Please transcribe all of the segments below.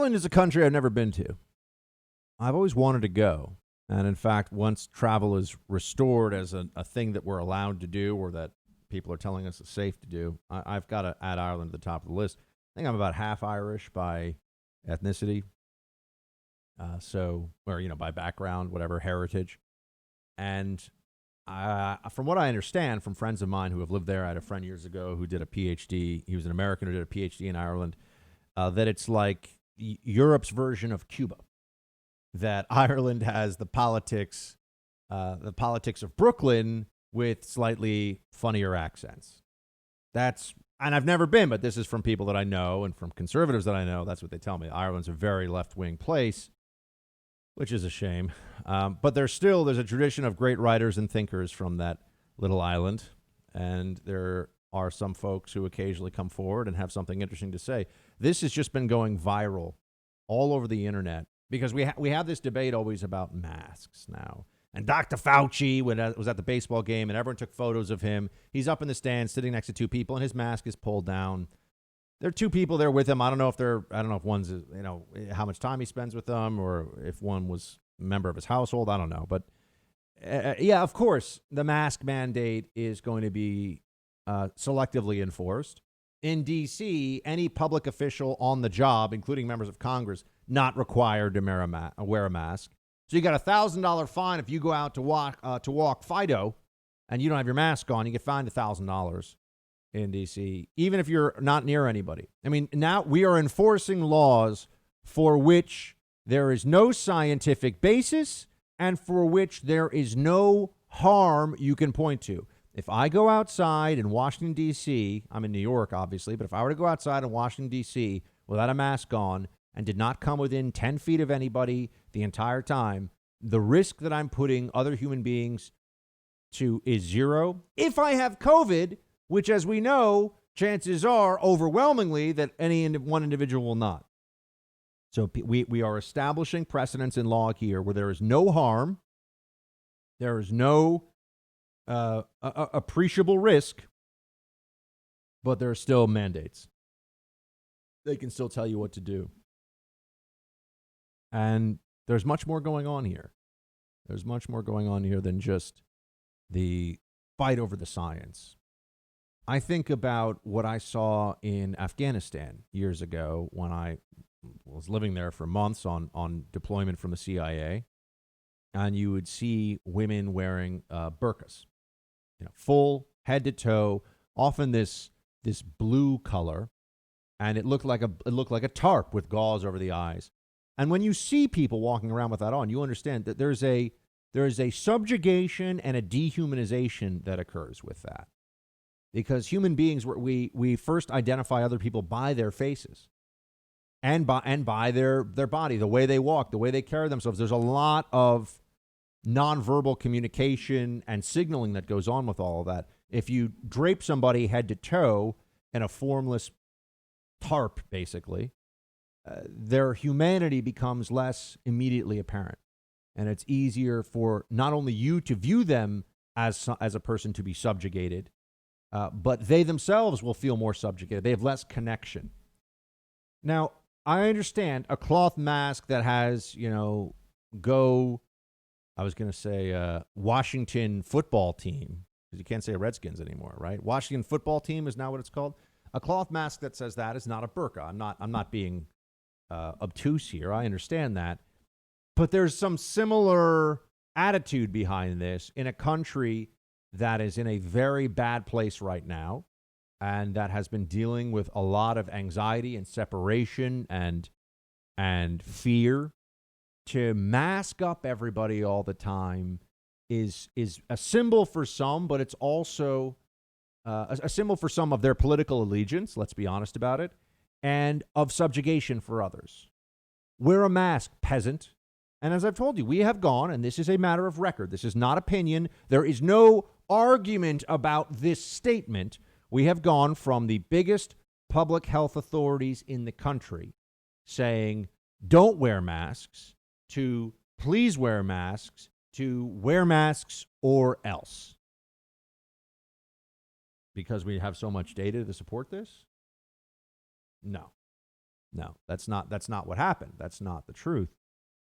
Ireland is a country I've never been to. I've always wanted to go. And in fact, once travel is restored as a thing that we're allowed to do or that people are telling us is safe to do, I've got to add Ireland to the top of the list. I think I'm about half Irish by ethnicity. By background, whatever, heritage. And from what I understand from friends of mine who have lived there, I had a friend years ago who did a PhD. He was an American who did a PhD in Ireland, that it's like Europe's version of Cuba. That Ireland has the politics of Brooklyn with slightly funnier accents. And I've never been, but this is from people that I know and from conservatives that I know. That's what they tell me. Ireland's a very left-wing place, which is a shame. But there's a tradition of great writers and thinkers from that little island. And there are some folks who occasionally come forward and have something interesting to say. This has just been going viral all over the internet because we have this debate always about masks now. And Dr. Fauci was at the baseball game and everyone took photos of him. He's up in the stands sitting next to two people and his mask is pulled down. There are two people there with him. I don't know if one's, how much time he spends with them or if one was a member of his household. I don't know. But yeah, of course, the mask mandate is going to be selectively enforced. In D.C., any public official on the job, including members of Congress, not required to wear a mask. So you got a $1,000 fine if you go out to walk Fido and you don't have your mask on. You get fined $1,000 in D.C., even if you're not near anybody. I mean, now we are enforcing laws for which there is no scientific basis and for which there is no harm you can point to. If I go outside in Washington, D.C., I'm in New York, obviously, but if I were to go outside in Washington, D.C. without a mask on and did not come within 10 feet of anybody the entire time, the risk that I'm putting other human beings to is zero. If I have COVID, which, as we know, chances are overwhelmingly that any one individual will not. So we are establishing precedents in law here where there is no harm, there is no appreciable risk, but there are still mandates. They can still tell you what to do. And there's much more going on here. There's much more going on here than just the fight over the science. I think about what I saw in Afghanistan years ago when I was living there for months on deployment from the CIA, and you would see women wearing burqas, full head to toe, often this blue color, and it looked like a tarp with gauze over the eyes. And when you see people walking around with that on, you understand that there is a subjugation and a dehumanization that occurs with that. Because human beings, we first identify other people by their faces and by their body, the way they walk, the way they carry themselves. There's a lot of nonverbal communication and signaling that goes on with all of that. If you drape somebody head to toe in a formless tarp, basically, their humanity becomes less immediately apparent. And it's easier for not only you to view them as a person to be subjugated, but they themselves will feel more subjugated. They have less connection. Now, I understand a cloth mask that has, Washington football team, because you can't say Redskins anymore, right? Washington football team is now what it's called. A cloth mask that says that is not a burqa. I'm not being obtuse here. I understand that. But there's some similar attitude behind this in a country that is in a very bad place right now and that has been dealing with a lot of anxiety and separation and fear. To mask up everybody all the time is a symbol for some, but it's also a symbol for some of their political allegiance, let's be honest about it, and of subjugation for others. Wear a mask, peasant. And as I've told you, we have gone, and this is a matter of record. This is not opinion. There is no argument about this statement. We have gone from the biggest public health authorities in the country saying, don't wear masks, to please wear masks, to wear masks or else. Because we have so much data to support this? No. No, that's not what happened. That's not the truth.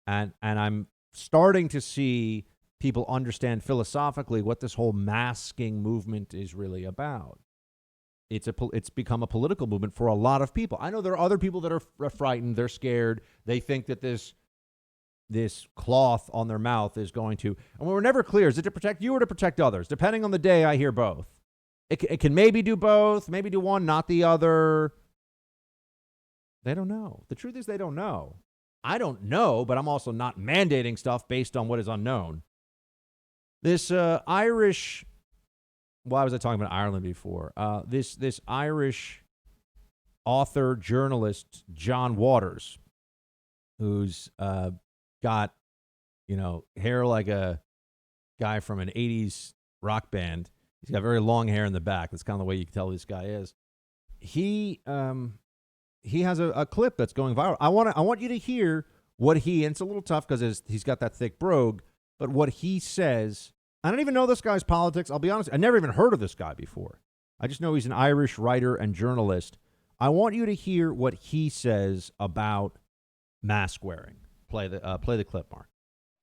And I'm starting to see people understand philosophically what this whole masking movement is really about. It's become a political movement for a lot of people. I know there are other people that are frightened. They're scared. They think that this cloth on their mouth is going to, and we're never clear, is it to protect you or to protect others? Depending on the day, I hear both. It can maybe do both, maybe do one, not the other. They don't know. The truth is they don't know. I don't know, but I'm also not mandating stuff based on what is unknown. This Irish, why was I talking about Ireland before? This Irish author, journalist, John Waters, who's got, hair like a guy from an 80s rock band. He's got very long hair in the back. That's kind of the way you can tell who this guy is. He has a clip that's going viral. I want you to hear what and it's a little tough because he's got that thick brogue, but what he says. I don't even know this guy's politics. I'll be honest. I never even heard of this guy before. I just know he's an Irish writer and journalist. I want you to hear what he says about mask wearing. Play the clip, Mark.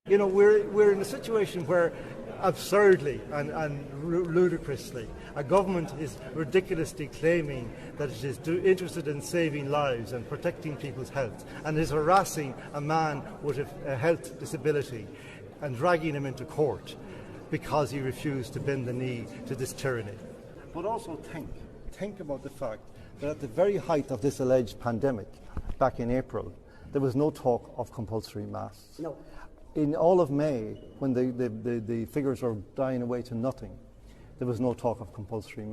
We're in a situation where absurdly and ludicrously a government is ridiculously claiming that it is interested in saving lives and protecting people's health and is harassing a man with a health disability and dragging him into court because he refused to bend the knee to this tyranny. But also think about the fact that at the very height of this alleged pandemic back in April, there was no talk of compulsory masks. No. In all of May, when the figures were dying away to nothing, there was no talk of compulsory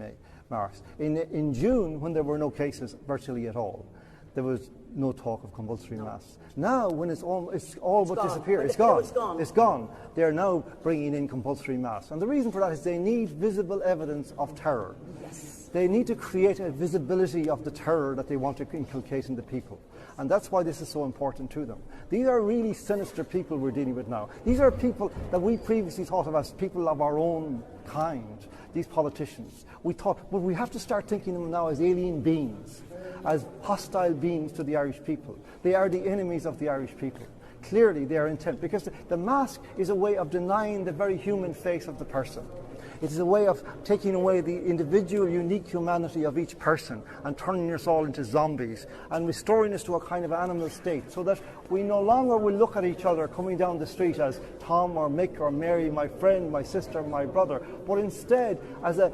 masks. In June, when there were no cases virtually at all, there was no talk of compulsory masks. Now, when it's all but disappeared, it's gone. They are now bringing in compulsory masks. And the reason for that is they need visible evidence of terror. Yes. They need to create a visibility of the terror that they want to inculcate in the people. And that's why this is so important to them. These are really sinister people we're dealing with now. These are people that we previously thought of as people of our own kind, these politicians. But we have to start thinking of them now as alien beings, as hostile beings to the Irish people. They are the enemies of the Irish people. Clearly they are intent, because the mask is a way of denying the very human face of the person. It is a way of taking away the individual, unique humanity of each person and turning us all into zombies and restoring us to a kind of animal state, so that we no longer will look at each other coming down the street as Tom or Mick or Mary, my friend, my sister, my brother, but instead as a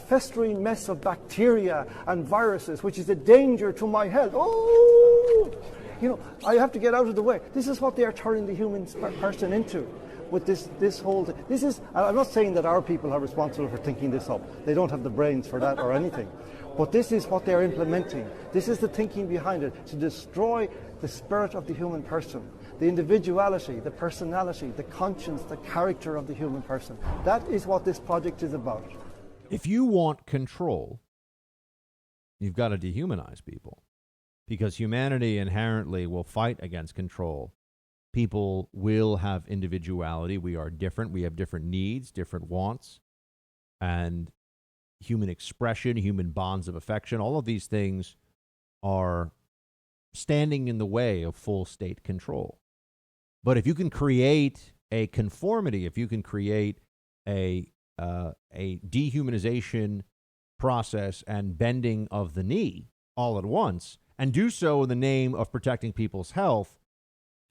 festering mess of bacteria and viruses, which is a danger to my health. Oh! I have to get out of the way. This is what they are turning the human person into. With this whole thing. I'm not saying that our people are responsible for thinking this up. They don't have the brains for that or anything. But this is what they're implementing. This is the thinking behind it, to destroy the spirit of the human person, the individuality, the personality, the conscience, the character of the human person. That is what this project is about. If you want control, you've got to dehumanize people, because humanity inherently will fight against control. People will have individuality. We are different. We have different needs, different wants, and human expression, human bonds of affection. All of these things are standing in the way of full state control. But if you can create a conformity, if you can create a dehumanization process and bending of the knee all at once, and do so in the name of protecting people's health,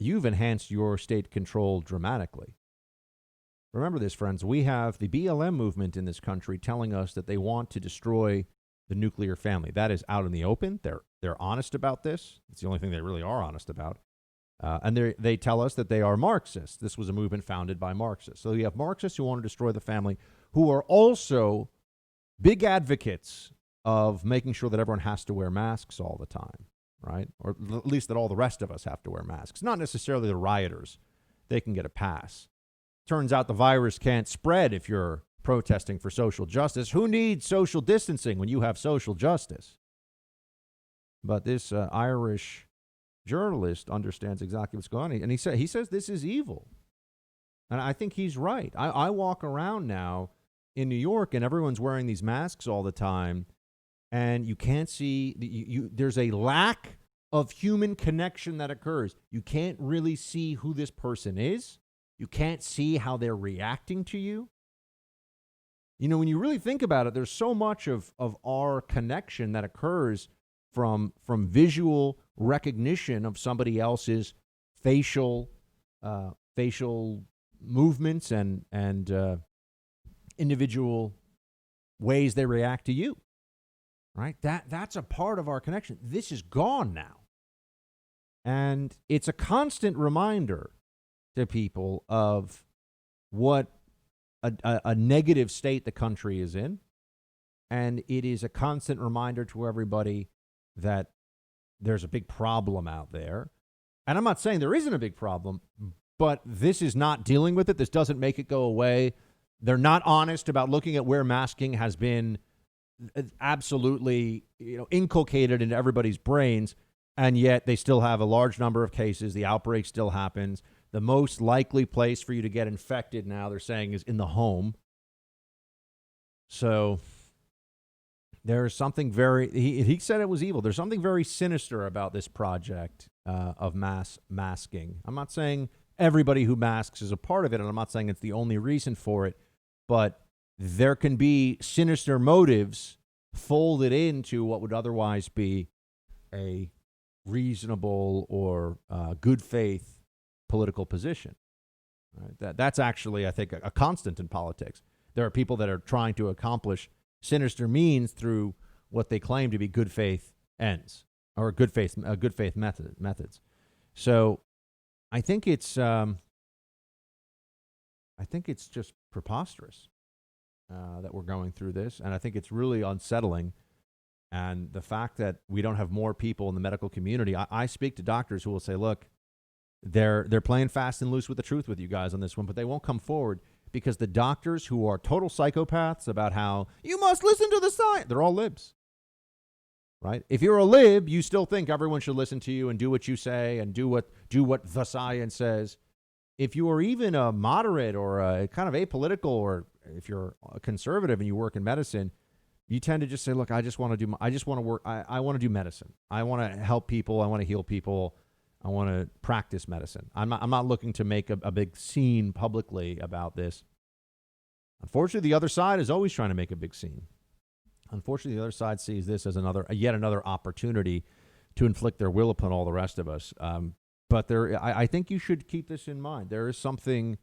you've enhanced your state control dramatically. Remember this, friends. We have the BLM movement in this country telling us that they want to destroy the nuclear family. That is out in the open. They're honest about this. It's the only thing they really are honest about. And they tell us that they are Marxists. This was a movement founded by Marxists. So you have Marxists who want to destroy the family, who are also big advocates of making sure that everyone has to wear masks all the time. Right? Or at least that all the rest of us have to wear masks. Not necessarily the rioters. They can get a pass. Turns out the virus can't spread if you're protesting for social justice. Who needs social distancing when you have social justice? But this Irish journalist understands exactly what's going on. And he says this is evil. And I think he's right. I walk around now in New York and everyone's wearing these masks all the time. and you can't see, there's a lack of human connection that occurs. You can't really see who this person is. You can't see how they're reacting to you. You know, when you really think about it, there's so much of our connection that occurs from visual recognition of somebody else's facial movements and individual ways they react to you. Right? That's a part of our connection. This is gone now. And it's a constant reminder to people of what a negative state the country is in. And it is a constant reminder to everybody that there's a big problem out there. And I'm not saying there isn't a big problem, but this is not dealing with it. This doesn't make it go away. They're not honest about looking at where masking has been absolutely, inculcated into everybody's brains, and yet they still have a large number of cases. The outbreak still happens. The most likely place for you to get infected now, they're saying, is in the home. So there's something he said it was evil. There's something very sinister about this project of mass masking. I'm not saying everybody who masks is a part of it, and I'm not saying it's the only reason for it, but there can be sinister motives folded into what would otherwise be a reasonable or good faith political position. Right? That's actually, I think, a constant in politics. There are people that are trying to accomplish sinister means through what they claim to be good faith ends or good faith methods. So I think it's just preposterous that we're going through this, and I think it's really unsettling. And the fact that we don't have more people in the medical community, I speak to doctors who will say, look, they're playing fast and loose with the truth with you guys on this one, but they won't come forward because the doctors who are total psychopaths about how you must listen to the science, they're all libs, right? If you're a lib, you still think everyone should listen to you and do what you say and do what the science says. If you are even a moderate or a kind of apolitical, or if you're a conservative and you work in medicine, you tend to just say, look, I want to do medicine. I want to help people. I want to heal people. I want to practice medicine. I'm not looking to make a big scene publicly about this. Unfortunately, the other side is always trying to make a big scene. Unfortunately, the other side sees this as yet another opportunity to inflict their will upon all the rest of us. But I think you should keep this in mind. There is something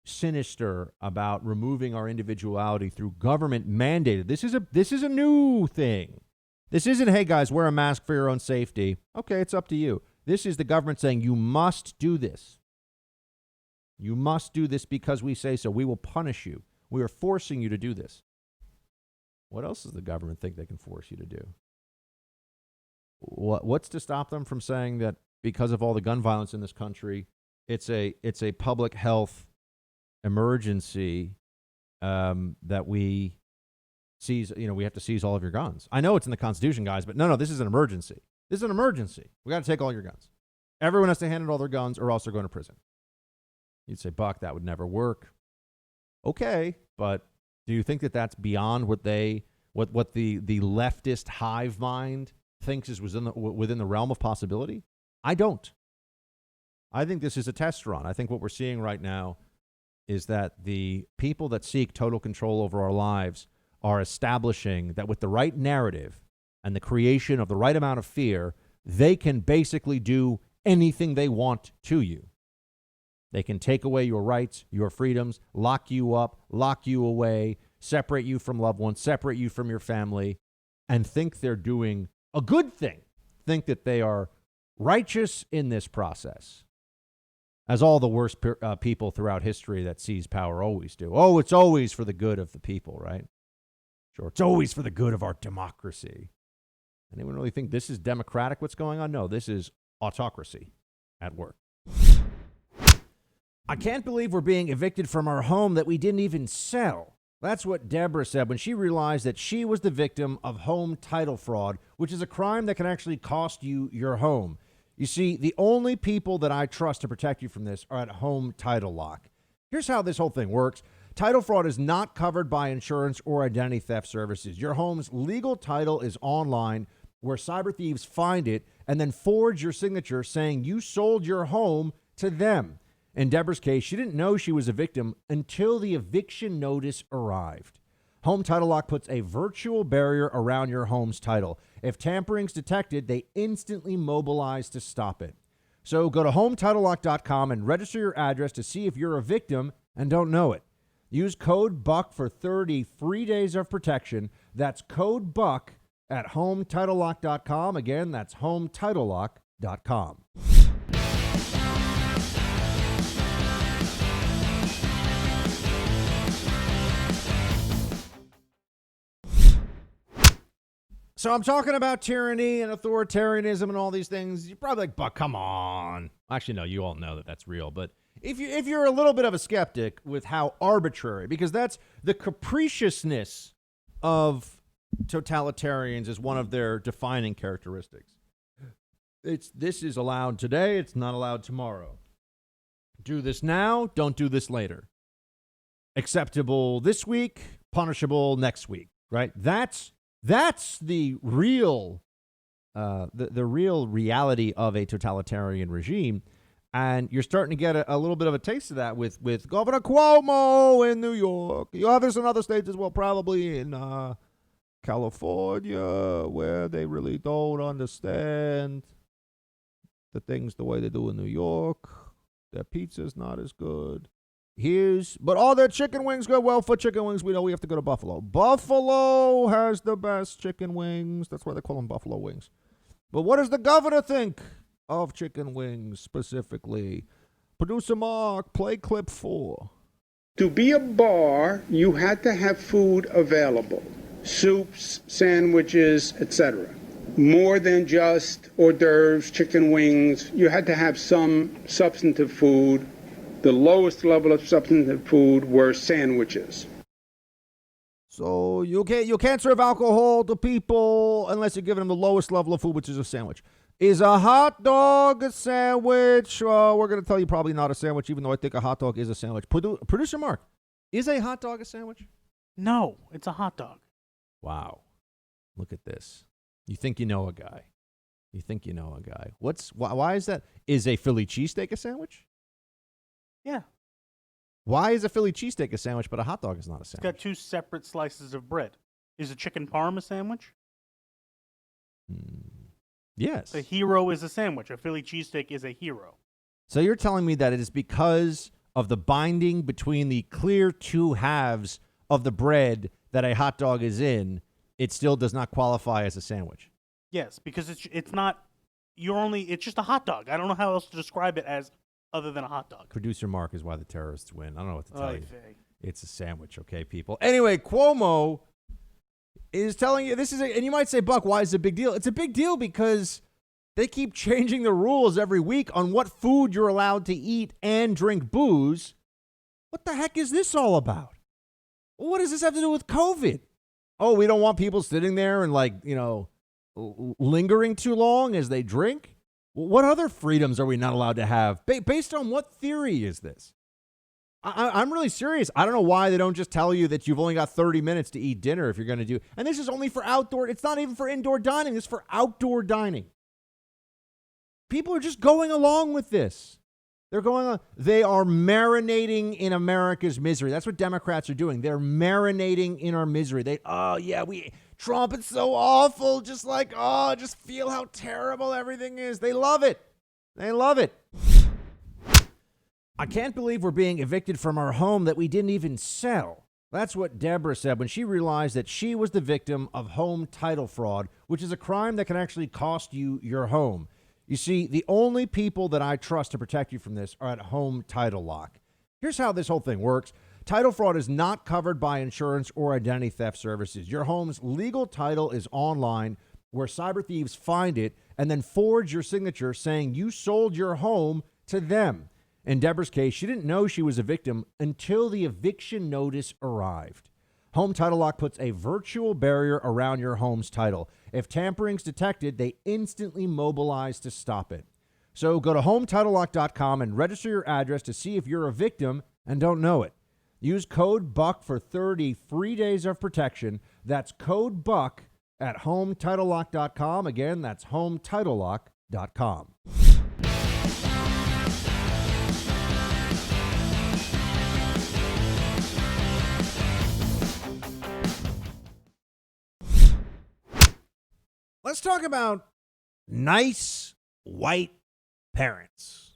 sinister about removing our individuality through government mandated. This is a new thing. This isn't, hey guys, wear a mask for your own safety. Okay, it's up to you. This is the government saying you must do this. You must do this because we say so. We will punish you. We are forcing you to do this. What else does the government think they can force you to do? What's to stop them from saying that because of all the gun violence in this country, it's a public health emergency that we seize, we have to seize all of your guns. I know it's in the Constitution, guys, but no, this is an emergency. This is an emergency. We got to take all your guns. Everyone has to hand in all their guns or else they're going to prison. You'd say, Buck, that would never work. Okay, but do you think that that's beyond what the leftist hive mind thinks is within the realm of possibility? I don't. I think this is a test run. I think what we're seeing right now is that the people that seek total control over our lives are establishing that with the right narrative and the creation of the right amount of fear, they can basically do anything they want to you. They can take away your rights, your freedoms, lock you up, lock you away, separate you from loved ones, separate you from your family, and think they're doing a good thing. Think that they are righteous in this process, as all the worst people throughout history that seize power always do. Oh, it's always for the good of the people, right? Sure, it's always for the good of our democracy. Anyone really think this is democratic, what's going on? No, this is autocracy at work. I can't believe we're being evicted from our home that we didn't even sell. That's what Deborah said when she realized that she was the victim of home title fraud, which is a crime that can actually cost you your home. You see, the only people that I trust to protect you from this are at Home Title Lock. Here's how this whole thing works. Title fraud is not covered by insurance or identity theft services. Your home's legal title is online, where cyber thieves find it and then forge your signature saying you sold your home to them. In Deborah's case, she didn't know she was a victim until the eviction notice arrived. Home Title Lock puts a virtual barrier around your home's title. If tampering's detected, they instantly mobilize to stop it. So go to HometitleLock.com and register your address to see if you're a victim and don't know it. Use code BUCK for 30 free days of protection. That's code BUCK at HometitleLock.com. Again, that's HometitleLock.com. So I'm talking about tyranny and authoritarianism and all these things. You're probably like, but come on. Actually, no, you all know that that's real. But if you're a little bit of a skeptic with how arbitrary, because that's the capriciousness of totalitarians is one of their defining characteristics. This is allowed today. It's not allowed tomorrow. Do this now. Don't do this later. Acceptable this week. Punishable next week. Right? That's the real the real reality of a totalitarian regime. And you're starting to get a little bit of a taste of that with Governor Cuomo in New York. You have this in other states as well, probably in California, where they really don't understand the things the way they do in New York. Their pizza's not as good. But all their chicken wings go well. For chicken wings, we know we have to go to Buffalo. Buffalo has the best chicken wings. That's why they call them Buffalo wings. But what does the governor think of chicken wings specifically? Producer Mark, play clip 4. To be a bar, you had to have food available. Soups, sandwiches, etc. More than just hors d'oeuvres, chicken wings. You had to have some substantive food. The lowest level of substantive food were sandwiches. So you can't serve alcohol to people unless you're giving them the lowest level of food, which is a sandwich. Is a hot dog a sandwich? We're going to tell you probably not a sandwich, even though I think a hot dog is a sandwich. Producer Mark, is a hot dog a sandwich? No, it's a hot dog. Wow. Look at this. You think you know a guy. Why is that? Is a Philly cheesesteak a sandwich? Yeah. Why is a Philly cheesesteak a sandwich, but a hot dog is not a sandwich? It's got 2 separate slices of bread. Is a chicken parm a sandwich? Yes. A hero is a sandwich. A Philly cheesesteak is a hero. So you're telling me that it is because of the binding between the clear 2 halves of the bread that a hot dog is in, it still does not qualify as a sandwich? Yes, because it's not. It's just a hot dog. I don't know how else to describe it as other than a hot dog. Producer Mark is why the terrorists win. I don't know what to tell you. Okay. It's a sandwich, okay, people? Anyway, Cuomo is telling you this is and you might say, Buck, why is it a big deal? It's a big deal because they keep changing the rules every week on what food you're allowed to eat and drink booze. What the heck is this all about? What does this have to do with COVID? Oh, we don't want people sitting there and lingering too long as they drink? What other freedoms are we not allowed to have? Based on what theory is this? I'm really serious. I don't know why they don't just tell you that you've only got 30 minutes to eat dinner if you're going to do. And this is only for outdoor. It's not even for indoor dining. It's for outdoor dining. People are just going along with this. They are marinating in America's misery. That's what Democrats are doing. They're marinating in our misery. Trump, it's so awful. Just feel how terrible everything is. They love it. I can't believe we're being evicted from our home that we didn't even sell. That's what Deborah said when she realized that she was the victim of home title fraud, which is a crime that can actually cost you your home. You see, the only people that I trust to protect you from this are at Home Title Lock. Here's how this whole thing works. Title fraud is not covered by insurance or identity theft services. Your home's legal title is online, where cyber thieves find it and then forge your signature saying you sold your home to them. In Deborah's case, she didn't know she was a victim until the eviction notice arrived. Home Title Lock puts a virtual barrier around your home's title. If tampering's detected, they instantly mobilize to stop it. So go to HometitleLock.com and register your address to see if you're a victim and don't know it. Use code BUCK for 30 free days of protection. That's code BUCK at HomeTitleLock.com. Again, that's HomeTitleLock.com. Let's talk about nice white parents.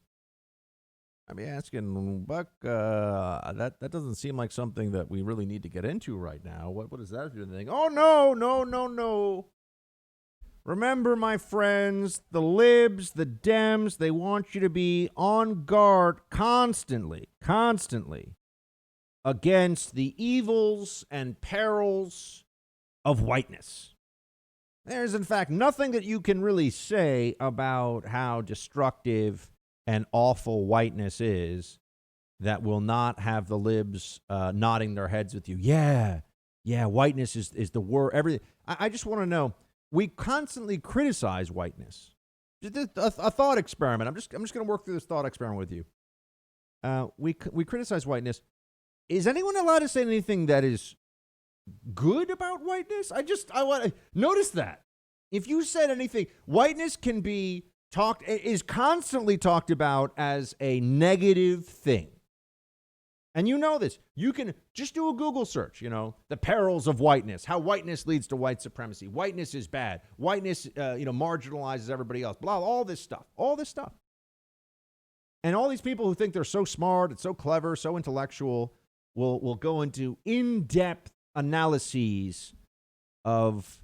I'd be asking, Buck, that doesn't seem like something that we really need to get into right now. What does that have to do with anything? Oh, no. Remember, my friends, the libs, the Dems, they want you to be on guard constantly against the evils and perils of whiteness. There's, in fact, nothing that you can really say about how destructive and awful whiteness is that will not have the libs nodding their heads with you. Yeah, whiteness is the word. Everything. I just want to know, we constantly criticize whiteness. Just a thought experiment. I'm just going to work through this thought experiment with you. We criticize whiteness. Is anyone allowed to say anything that is good about whiteness? I want to notice that. If you said anything, whiteness can be is constantly talked about as a negative thing. And you know this. You can just do a Google search, the perils of whiteness, how whiteness leads to white supremacy. Whiteness is bad. Whiteness, marginalizes everybody else. Blah, all this stuff. And all these people who think they're so smart and so clever, so intellectual, will go into in-depth analyses of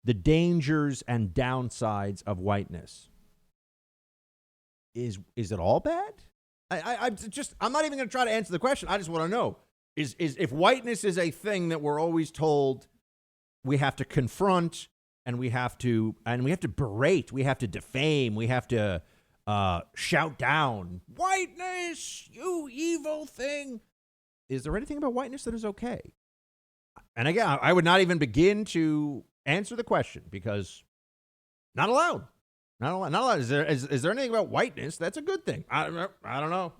the dangers and downsides of whiteness. Is it all bad? I'm not even going to try to answer the question. I just want to know, is if whiteness is a thing that we're always told we have to confront and we have to berate, we have to defame, we have to shout down, whiteness, you evil thing. Is there anything about whiteness that is okay? And again, I would not even begin to answer the question because not allowed. Not allowed. Is there anything about whiteness that's a good thing? I don't know.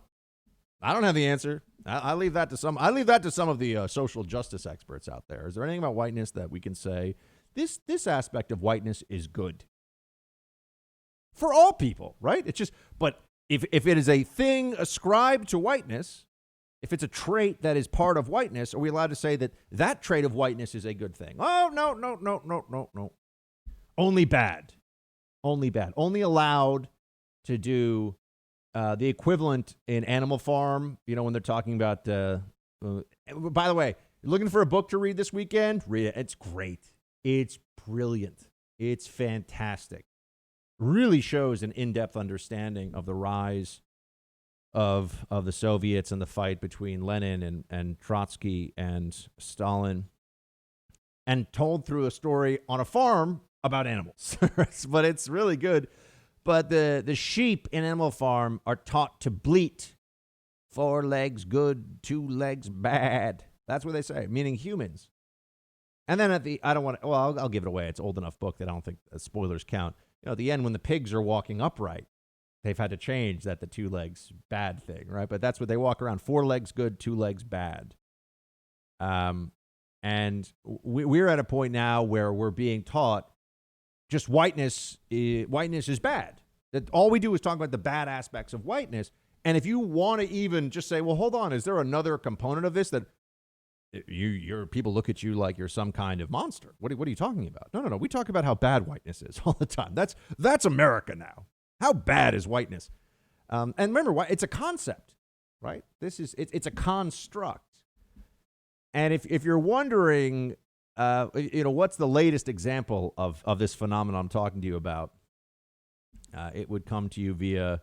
I don't have the answer. I leave that to some. I leave that to some of the social justice experts out there. Is there anything about whiteness that we can say this aspect of whiteness is good for all people? Right? It's just. But if it is a thing ascribed to whiteness, if it's a trait that is part of whiteness, are we allowed to say that trait of whiteness is a good thing? Oh no. Only bad. Only allowed to do the equivalent in Animal Farm, when they're talking about, by the way, looking for a book to read this weekend? Read it. It's great. It's brilliant. It's fantastic. Really shows an in-depth understanding of the rise of the Soviets and the fight between Lenin and Trotsky and Stalin, and told through a story on a farm about animals. But it's really good. But the sheep in Animal Farm are taught to bleat. 4 legs good, 2 legs bad. That's what they say, meaning humans. And then I'll give it away. It's an old enough book that I don't think spoilers count. At the end, when the pigs are walking upright, they've had to change that the 2 legs bad thing, right? But that's what they walk around, 4 legs good, 2 legs bad. And we're at a point now where we're being taught just whiteness is bad. That all we do is talk about the bad aspects of whiteness. And if you want to even just say, well, hold on, is there another component of this that your people look at you like you're some kind of monster? What are you talking about? No. We talk about how bad whiteness is all the time. That's America now. How bad is whiteness? And remember, it's a concept, right? It's a construct. And if you're wondering, what's the latest example of this phenomenon I'm talking to you about? It would come to you via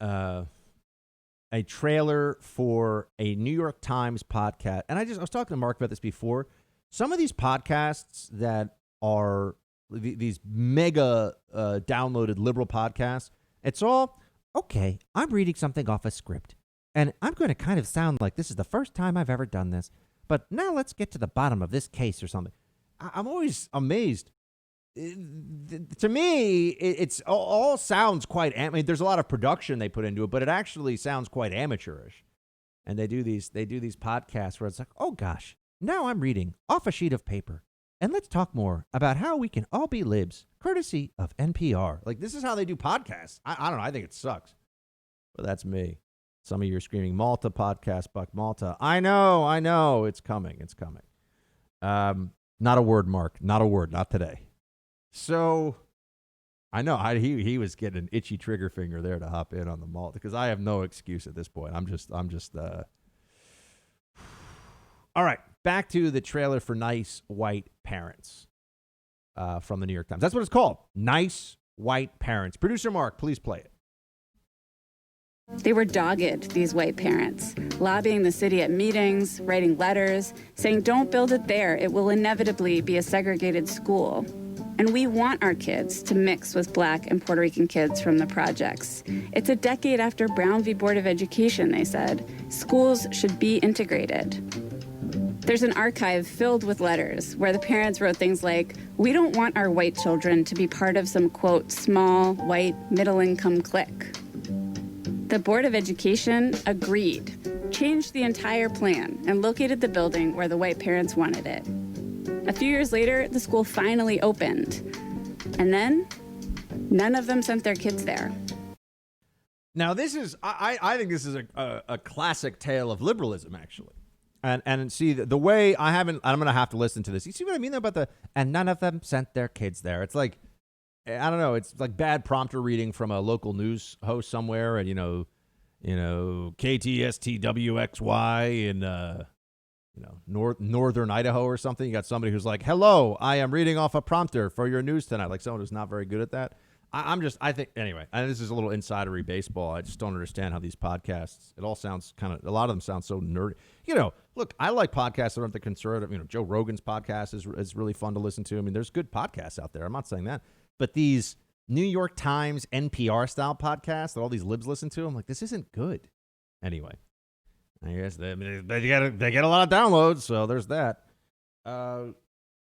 a trailer for a New York Times podcast. And I was talking to Mark about this before. Some of these podcasts that are these mega downloaded liberal podcasts, it's all, okay, I'm reading something off a script. And I'm going to kind of sound like this is the first time I've ever done this. But now let's get to the bottom of this case or something. I'm always amazed. To me, it's all sounds quite. There's a lot of production they put into it, but it actually sounds quite amateurish. And they do these podcasts where it's like, oh gosh, now I'm reading off a sheet of paper. And let's talk more about how we can all be libs, courtesy of NPR. Like, this is how they do podcasts. I don't know. I think it sucks. But that's me. Some of you are screaming, Malta podcast, Buck Malta. I know. It's coming. Not a word, Mark. Not a word. Not today. So, I know. He was getting an itchy trigger finger there to hop in on the Malta because I have no excuse at this point. I'm just. All right. Back to the trailer for Nice White Parents from the New York Times. That's what it's called. Nice White Parents. Producer Mark, please play it. They were dogged, these white parents, lobbying the city at meetings, writing letters, saying, don't build it there. It will inevitably be a segregated school. And we want our kids to mix with Black and Puerto Rican kids from the projects. It's a decade after Brown v. Board of Education, they said. Schools should be integrated. There's an archive filled with letters where the parents wrote things like, we don't want our white children to be part of some, quote, small, white, middle-income clique. The Board of Education agreed, changed the entire plan, and located the building where the white parents wanted it. A few years later, the school finally opened. And then, none of them sent their kids there. Now, this is, I think this is a classic tale of liberalism, actually. And see, the way I'm going to have to listen to this. You see what I mean about and none of them sent their kids there. It's like, I don't know. It's like bad prompter reading from a local news host somewhere, and KTSTWXY in northern Idaho or something. You got somebody who's like, "Hello, I am reading off a prompter for your news tonight." Like someone who's not very good at that. I think anyway. And this is a little insidery baseball. I just don't understand how these podcasts. It all sounds a lot of them sound so nerdy. Look, I like podcasts that aren't the conservative. Joe Rogan's podcast is really fun to listen to. I mean, there's good podcasts out there. I'm not saying that. But these New York Times NPR style podcasts that all these libs listen to, I'm like, this isn't good. Anyway, I guess they get a lot of downloads, so there's that. I'm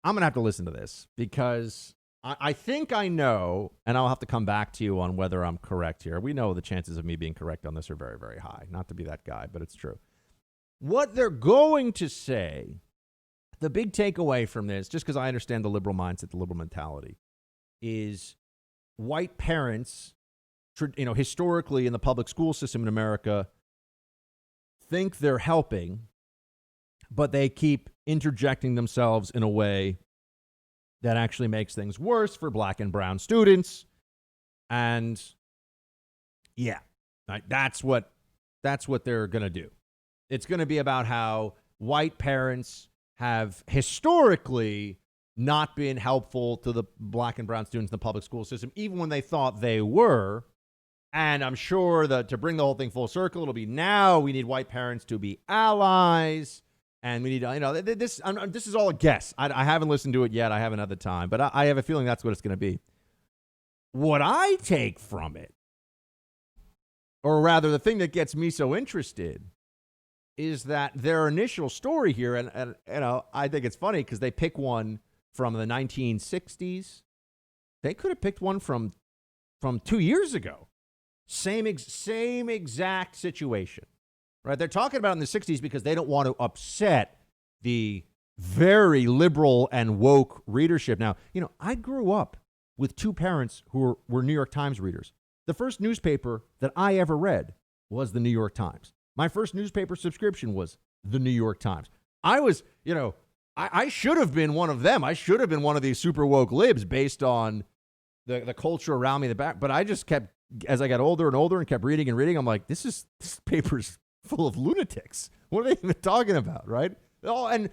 gonna have to listen to this because I think I know, and I'll have to come back to you on whether I'm correct here. We know the chances of me being correct on this are very, very high. Not to be that guy, but it's true. What they're going to say, the big takeaway from this, just because I understand the liberal mindset, the liberal mentality, is white parents, historically in the public school system in America, think they're helping, but they keep interjecting themselves in a way that actually makes things worse for Black and brown students. And yeah, that's what they're going to do. It's going to be about how white parents have historically not been helpful to the Black and brown students in the public school system, even when they thought they were. And I'm sure that to bring the whole thing full circle, it'll be now we need white parents to be allies. And we need, this is all a guess. I haven't listened to it yet. I haven't had the time. But I have a feeling that's what it's going to be. What I take from it, or rather the thing that gets me so interested, is that their initial story here, and I think it's funny because they pick one from the 1960s. They could have picked one from 2 years ago. Same exact situation, right? They're talking about it in the 60s because they don't want to upset the very liberal and woke readership. Now, I grew up with two parents who were New York Times readers. The first newspaper that I ever read was the New York Times. My first newspaper subscription was the New York Times. I was, I should have been one of them. I should have been one of these super woke libs based on the culture around me in the back. But I just kept, as I got older and older and kept reading and reading, I'm like, this paper's full of lunatics. What are they even talking about, right? Oh, and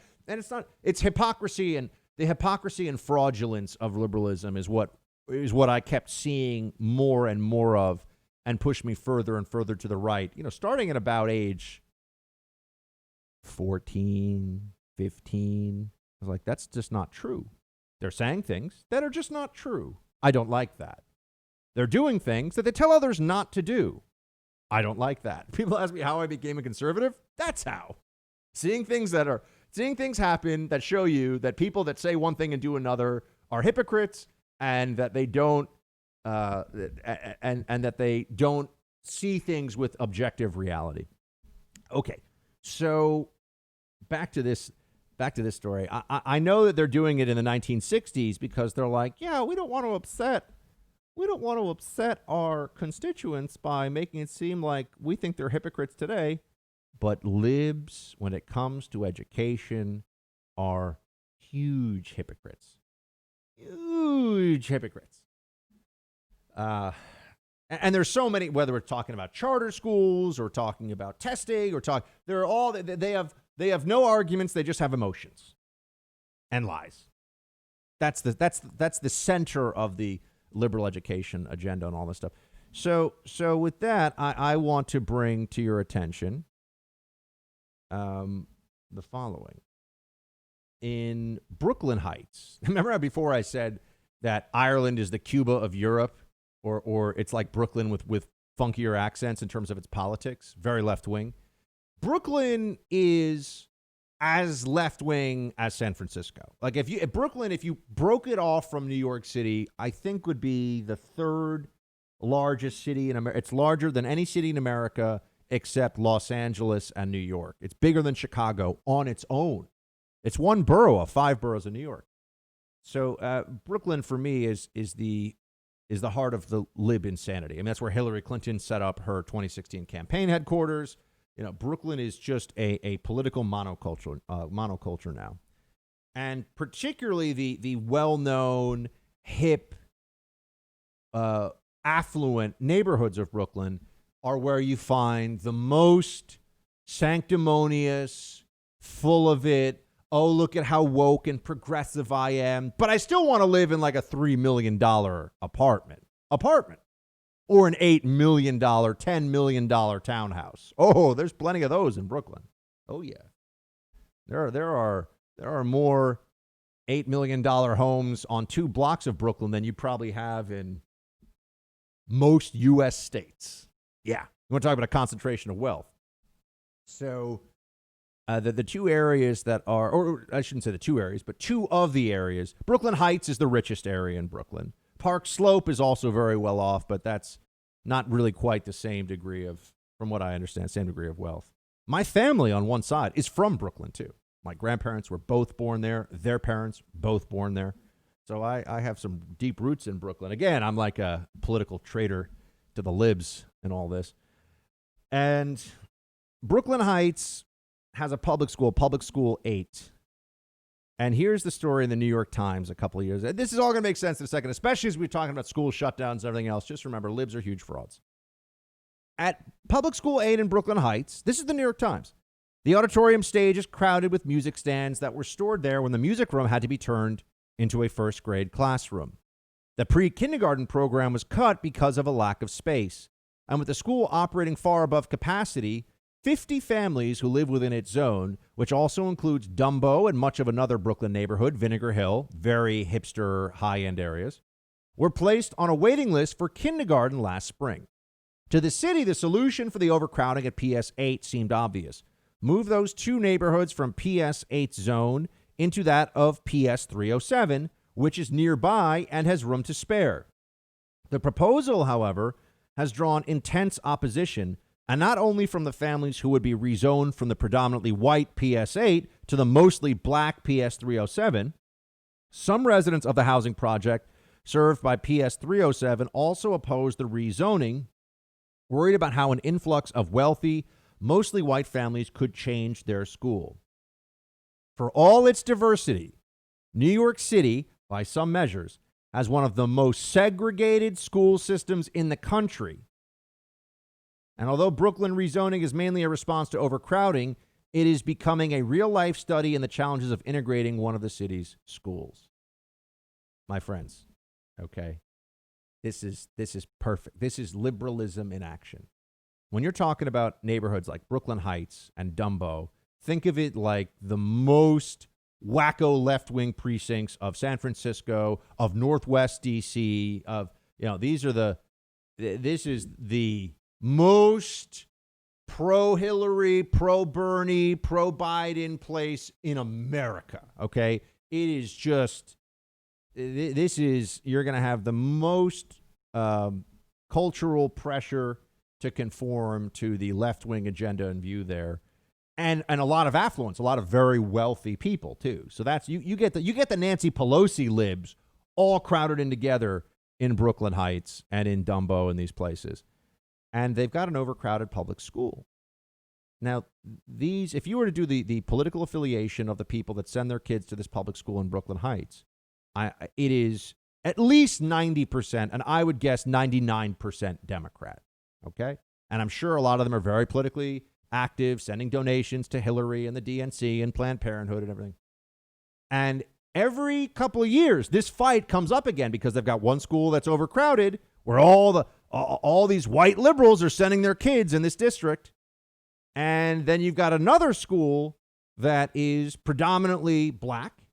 it's hypocrisy, and the hypocrisy and fraudulence of liberalism is what I kept seeing more and more of, and pushed me further and further to the right. Starting at about age 14, 15, I was like, that's just not true. They're saying things that are just not true. I don't like that. They're doing things that they tell others not to do. I don't like that. People ask me how I became a conservative. That's how. Seeing things happen that show you that people that say one thing and do another are hypocrites, and that they don't and that they don't see things with objective reality. Okay, So back to this story. I know that they're doing it in the 1960s because they're like, yeah, we don't want to upset our constituents by making it seem like we think they're hypocrites today. But libs, when it comes to education, are huge hypocrites. Huge hypocrites. And there's so many, whether we're talking about charter schools or talking about testing or they're all, they have no arguments. They just have emotions and lies. That's the center of the liberal education agenda and all this stuff. So with that, I want to bring to your attention the following. In Brooklyn Heights, remember how before I said that Ireland is the Cuba of Europe, or it's like Brooklyn with funkier accents in terms of its politics, very left wing. Brooklyn is as left wing as San Francisco. Like if you broke it off from New York City, I think would be the third largest city in America. It's larger than any city in America except Los Angeles and New York. It's bigger than Chicago on its own. It's one borough of 5 boroughs of New York. So Brooklyn for me is the heart of the lib insanity. I mean, that's where Hillary Clinton set up her 2016 campaign headquarters. You know, Brooklyn is just a political monoculture now. And particularly the well-known, hip, affluent neighborhoods of Brooklyn are where you find the most sanctimonious, full of it, oh, look at how woke and progressive I am, but I still want to live in like a $3 million apartment, or an $8 million, $10 million townhouse. Oh, there's plenty of those in Brooklyn. Oh yeah, there are more $8 million homes on 2 blocks of Brooklyn than you probably have in most U.S. states. Yeah, you want to talk about a concentration of wealth. So. The two areas that are, or I shouldn't say the two areas, but 2 of the areas. Brooklyn Heights is the richest area in Brooklyn. Park Slope is also very well off, but that's not really quite the same degree of, from what I understand, same degree of wealth. My family on one side is from Brooklyn, too. My grandparents were both born there. Their parents, both born there. So I have some deep roots in Brooklyn. Again, I'm like a political traitor to the libs and all this. And Brooklyn Heights has a public school 8. And here's the story in the New York Times a couple of years. This is all going to make sense in a second, especially as we're talking about school shutdowns and everything else. Just remember, libs are huge frauds. At Public School 8 in Brooklyn Heights, this is the New York Times. The auditorium stage is crowded with music stands that were stored there when the music room had to be turned into a first grade classroom. The pre-kindergarten program was cut because of a lack of space. And with the school operating far above capacity, 50 families who live within its zone, which also includes Dumbo and much of another Brooklyn neighborhood, Vinegar Hill, very hipster, high-end areas, were placed on a waiting list for kindergarten last spring. To the city, the solution for the overcrowding at PS 8 seemed obvious. Move those 2 neighborhoods from PS 8's zone into that of PS 307, which is nearby and has room to spare. The proposal, however, has drawn intense opposition, and not only from the families who would be rezoned from the predominantly white PS8 to the mostly black PS307, some residents of the housing project served by PS307 also opposed the rezoning, worried about how an influx of wealthy, mostly white families could change their school. For all its diversity, New York City, by some measures, has one of the most segregated school systems in the country. And although Brooklyn rezoning is mainly a response to overcrowding, it is becoming a real-life study in the challenges of integrating one of the city's schools. My friends, okay, this is perfect. This is liberalism in action. When you're talking about neighborhoods like Brooklyn Heights and Dumbo, think of it like the most wacko left-wing precincts of San Francisco, of Northwest D.C., this is the most pro-Hillary, pro-Bernie, pro-Biden place in America, okay? It is just, you're going to have the most cultural pressure to conform to the left-wing agenda and view there. and a lot of affluence, a lot of very wealthy people too. So that's you get the Nancy Pelosi libs all crowded in together in Brooklyn Heights and in Dumbo and these places. And they've got an overcrowded public school. Now, if you were to do the political affiliation of the people that send their kids to this public school in Brooklyn Heights, it is at least 90%, and I would guess 99% Democrat, okay? And I'm sure a lot of them are very politically active, sending donations to Hillary and the DNC and Planned Parenthood and everything. And every couple of years, this fight comes up again because they've got one school that's overcrowded where all these white liberals are sending their kids in this district. And then you've got another school that is predominantly black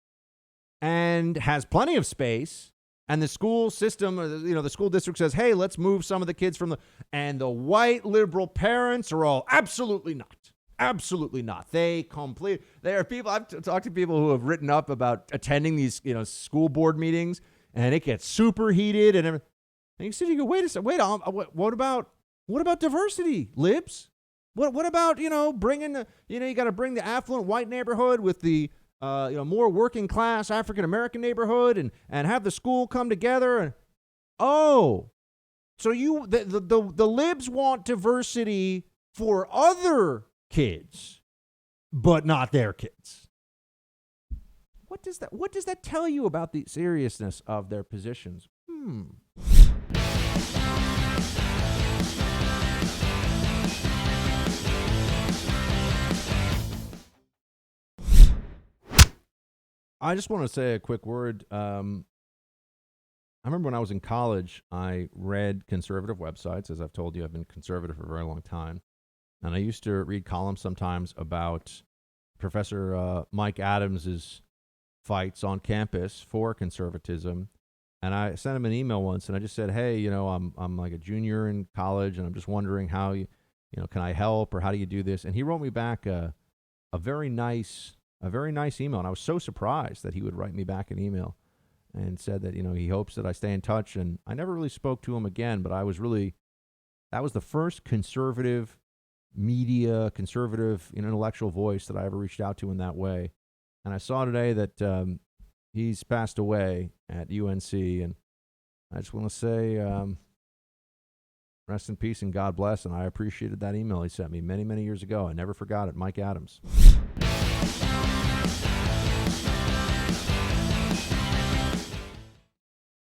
and has plenty of space. And the school system, the school district says, hey, let's move some of the kids from and the white liberal parents are all absolutely not. Absolutely not. There are people, I've talked to people who have written up about attending these, school board meetings, and it gets super heated and everything. And you sit here and go, wait a second, what about diversity, libs? What about, bringing you got to bring the affluent white neighborhood with the, more working class African-American neighborhood and have the school come together. And, so the libs want diversity for other kids, but not their kids. What does that tell you about the seriousness of their positions? I just want to say a quick word. I remember when I was in college, I read conservative websites. As I've told you, I've been conservative for a very long time. And I used to read columns sometimes about Professor Mike Adams's fights on campus for conservatism. And I sent him an email once, and I just said, hey, I'm like a junior in college, and I'm just wondering how can I help, or how do you do this? And he wrote me back a very nice email, and I was so surprised that he would write me back an email and said that he hopes that I stay in touch. And I never really spoke to him again, but that was the first conservative media, conservative intellectual voice that I ever reached out to in that way. And I saw today that he's passed away at UNC, and I just want to say rest in peace and God bless. And I appreciated that email he sent me many, many years ago. I never forgot it. Mike Adams.